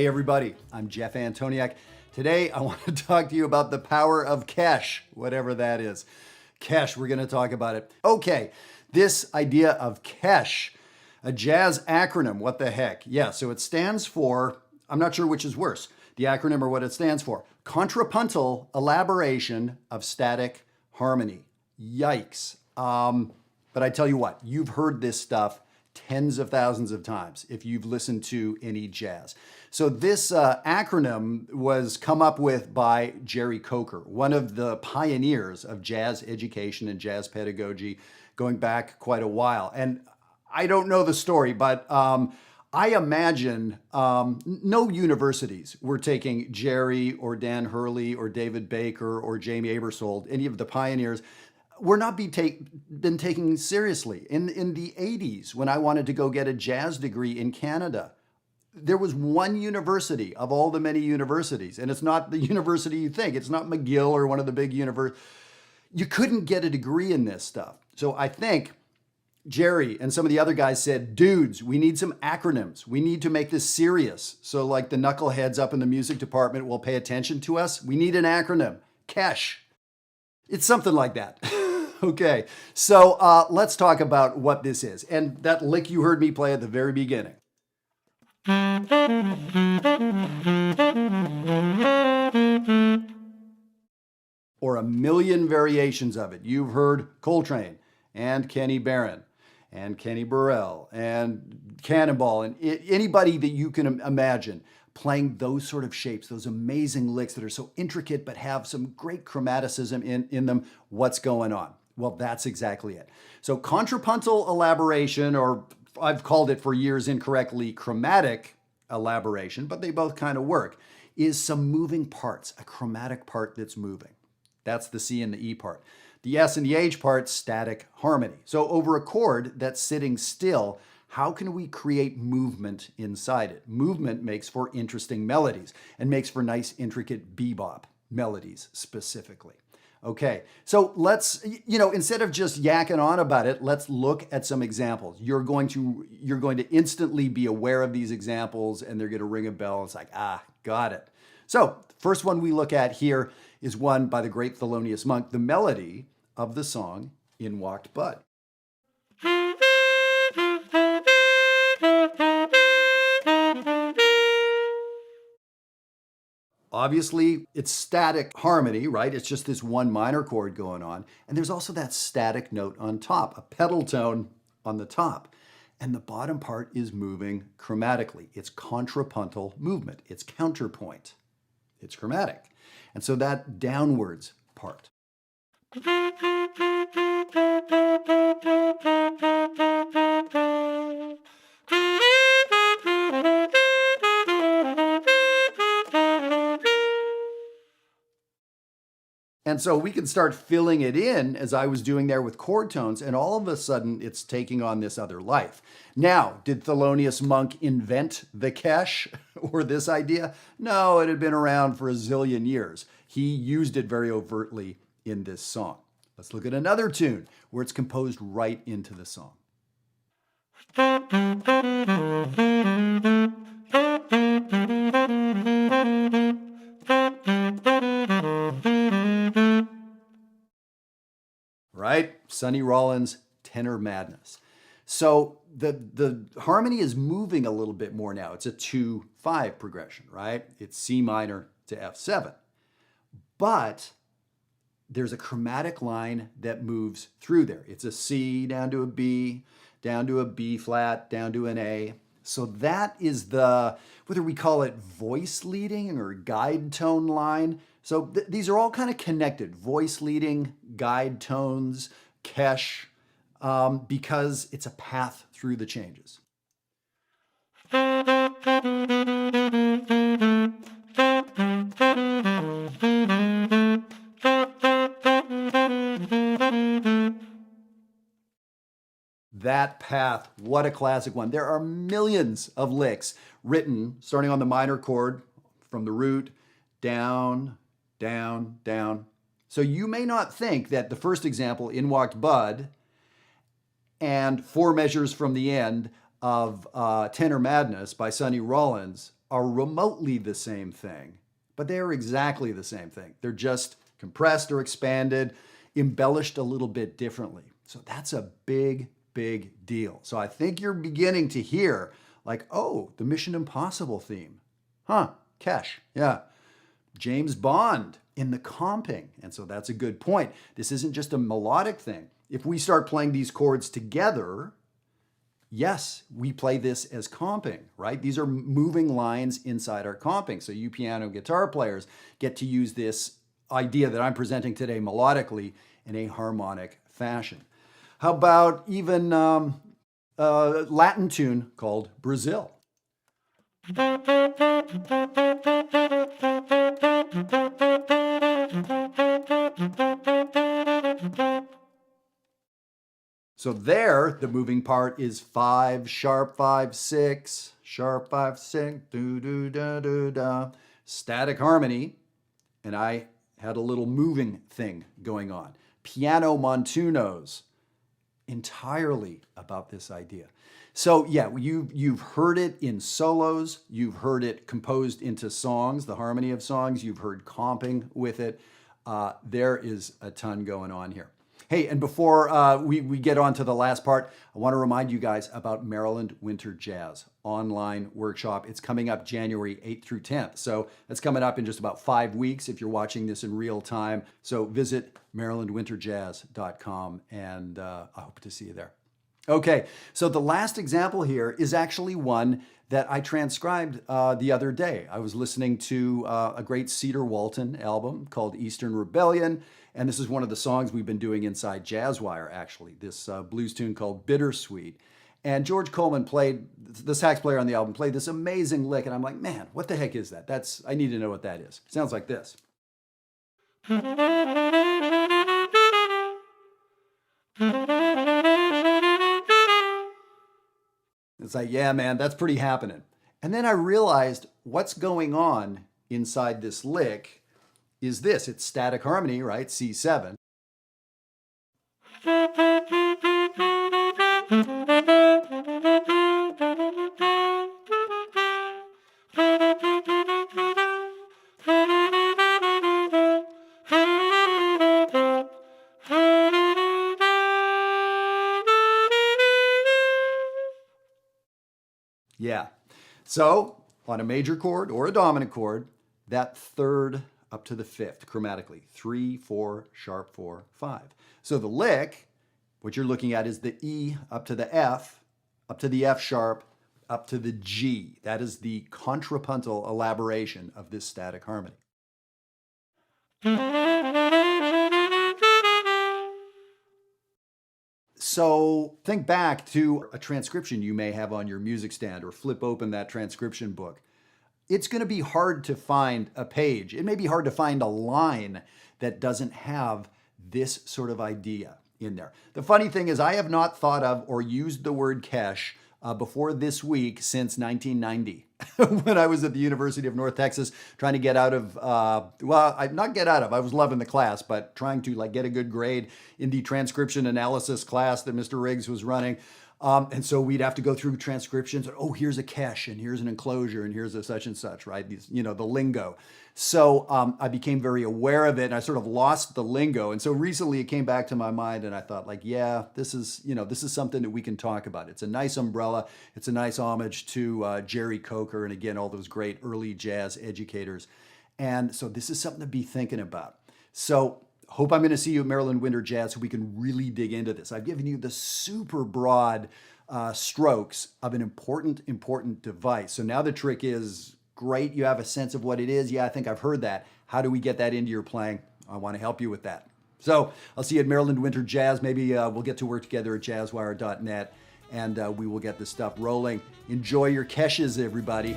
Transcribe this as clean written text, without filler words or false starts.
everybody, I'm Jeff Antoniuk. Today I want to talk to you about the power of CESH, whatever that is. CESH, we're going to talk about it. Okay, this idea of CESH, a jazz acronym, what the heck? Yeah, so it stands for, I'm not sure which is worse, the acronym or what it stands for. Contrapuntal elaboration of static harmony. Yikes. But I tell you what, you've heard this stuff tens of thousands of times if you've listened to any jazz. So this acronym was come up with by Jerry Coker, one of the pioneers of jazz education and jazz pedagogy going back quite a while. And I don't know the story, but I imagine no universities were taking Jerry or Dan Hurley or David Baker or Jamie Aebersold, any of the pioneers, were not been taken seriously. In the 80s, when I wanted to go get a jazz degree in Canada, there was one university of all the many universities, and it's not the university you think. It's not McGill or one of the big universities. You couldn't get a degree in this stuff. So I think Jerry and some of the other guys said, dudes, we need some acronyms. We need to make this serious. So like the knuckleheads up in the music department will pay attention to us. We need an acronym, CESH. It's something like that. Okay, so let's talk about what this is. And that lick you heard me play at the very beginning. Or a million variations of it. You've heard Coltrane and Kenny Barron and Kenny Burrell and Cannonball and anybody that you can imagine playing those sort of shapes, those amazing licks that are so intricate but have some great chromaticism in them. What's going on? Well, that's exactly it. So contrapuntal elaboration, or I've called it for years incorrectly chromatic elaboration, but they both kind of work, is some moving parts, a chromatic part that's moving. That's the C and the E part. The S and the H part, static harmony. So over a chord that's sitting still, how can we create movement inside it? Movement makes for interesting melodies and makes for nice, intricate bebop melodies specifically. Okay, so let's, instead of just yakking on about it, let's look at some examples. You're going to instantly be aware of these examples and they're going to ring a bell. It's like, got it. So first one we look at here is one by the great Thelonious Monk, the melody of the song In Walked Bud. Obviously, it's static harmony, right? It's just this one minor chord going on. And there's also that static note on top, a pedal tone on the top. And the bottom part is moving chromatically. It's contrapuntal movement. It's counterpoint. It's chromatic. And so that downwards part. And so we can start filling it in as I was doing there with chord tones, and all of a sudden it's taking on this other life. Now, did Thelonious Monk invent the CESH or this idea? No, it had been around for a zillion years. He used it very overtly in this song. Let's look at another tune where it's composed right into the song. Right? Sonny Rollins, Tenor Madness. So the harmony is moving a little bit more now. It's a 2-5 progression, right? It's C minor to F7. But there's a chromatic line that moves through there. It's a C down to a B, down to a B flat, down to an A. So that is whether we call it voice leading or guide tone line. So these are all kind of connected, voice leading, guide tones, CESH, because it's a path through the changes. That path, what a classic one. There are millions of licks written starting on the minor chord from the root, down, down, down. So you may not think that the first example, In Walked Bud, and 4 measures from the end of Tenor Madness by Sonny Rollins are remotely the same thing, but they are exactly the same thing. They're just compressed or expanded, embellished a little bit differently. So that's a big, big deal. So I think you're beginning to hear like, oh, the Mission Impossible theme. Huh, CESH, yeah. James Bond in the comping. And so that's a good point. This isn't just a melodic thing. If we start playing these chords together, yes, we play this as comping, right? These are moving lines inside our comping. So you piano guitar players get to use this idea that I'm presenting today melodically in a harmonic fashion. How about even a Latin tune called Brazil? So there, the moving part is 5, sharp 5, 6, sharp 5, 6, do do da do da, static harmony, and I had a little moving thing going on. Piano montunos, entirely about this idea. So yeah, you've heard it in solos, you've heard it composed into songs, the harmony of songs, you've heard comping with it. There is a ton going on here. Hey, and before we get on to the last part, I want to remind you guys about Maryland Winter Jazz online workshop. It's coming up January 8th through 10th. So that's coming up in just about 5 weeks if you're watching this in real time. So visit marylandwinterjazz.com, and I hope to see you there. Okay, so the last example here is actually one that I transcribed the other day. I was listening to a great Cedar Walton album called Eastern Rebellion, and this is one of the songs we've been doing inside Jazzwire, actually, this blues tune called Bittersweet. And George Coleman played, the sax player on the album, played this amazing lick, and I'm like, man, what the heck is that? I need to know what that is. It sounds like this. It's like, yeah, man, that's pretty happening. And then I realized what's going on inside this lick is this. It's static harmony, right? C7. Yeah. So on a major chord or a dominant chord, that third up to the fifth chromatically, 3, 4, sharp 4, 5. So the lick, what you're looking at is the E up to the F, up to the F sharp, up to the G. That is the contrapuntal elaboration of this static harmony. So think back to a transcription you may have on your music stand, or flip open that transcription book. It's going to be hard to find a page. It may be hard to find a line that doesn't have this sort of idea in there. The funny thing is I have not thought of or used the word CESH before this week since 1990 when I was at the University of North Texas trying to get out of, not get out of, I was loving the class, but trying to like get a good grade in the transcription analysis class that Mr. Riggs was running. And so we'd have to go through transcriptions. And, oh, here's a CESH, and here's an enclosure, and here's a such and such, right? These, the lingo. So I became very aware of it, and I sort of lost the lingo. And so recently it came back to my mind, and I thought, like, yeah, this is something that we can talk about. It's a nice umbrella. It's a nice homage to Jerry Coker, and again, all those great early jazz educators. And so this is something to be thinking about. So hope I'm going to see you at Maryland Winter Jazz so we can really dig into this. I've given you the super broad strokes of an important device. So now the trick is, great, you have a sense of what it is. Yeah, I think I've heard that. How do we get that into your playing? I want to help you with that. So I'll see you at Maryland Winter Jazz. Maybe we'll get to work together at jazzwire.net, and we will get this stuff rolling. Enjoy your CESHs, everybody.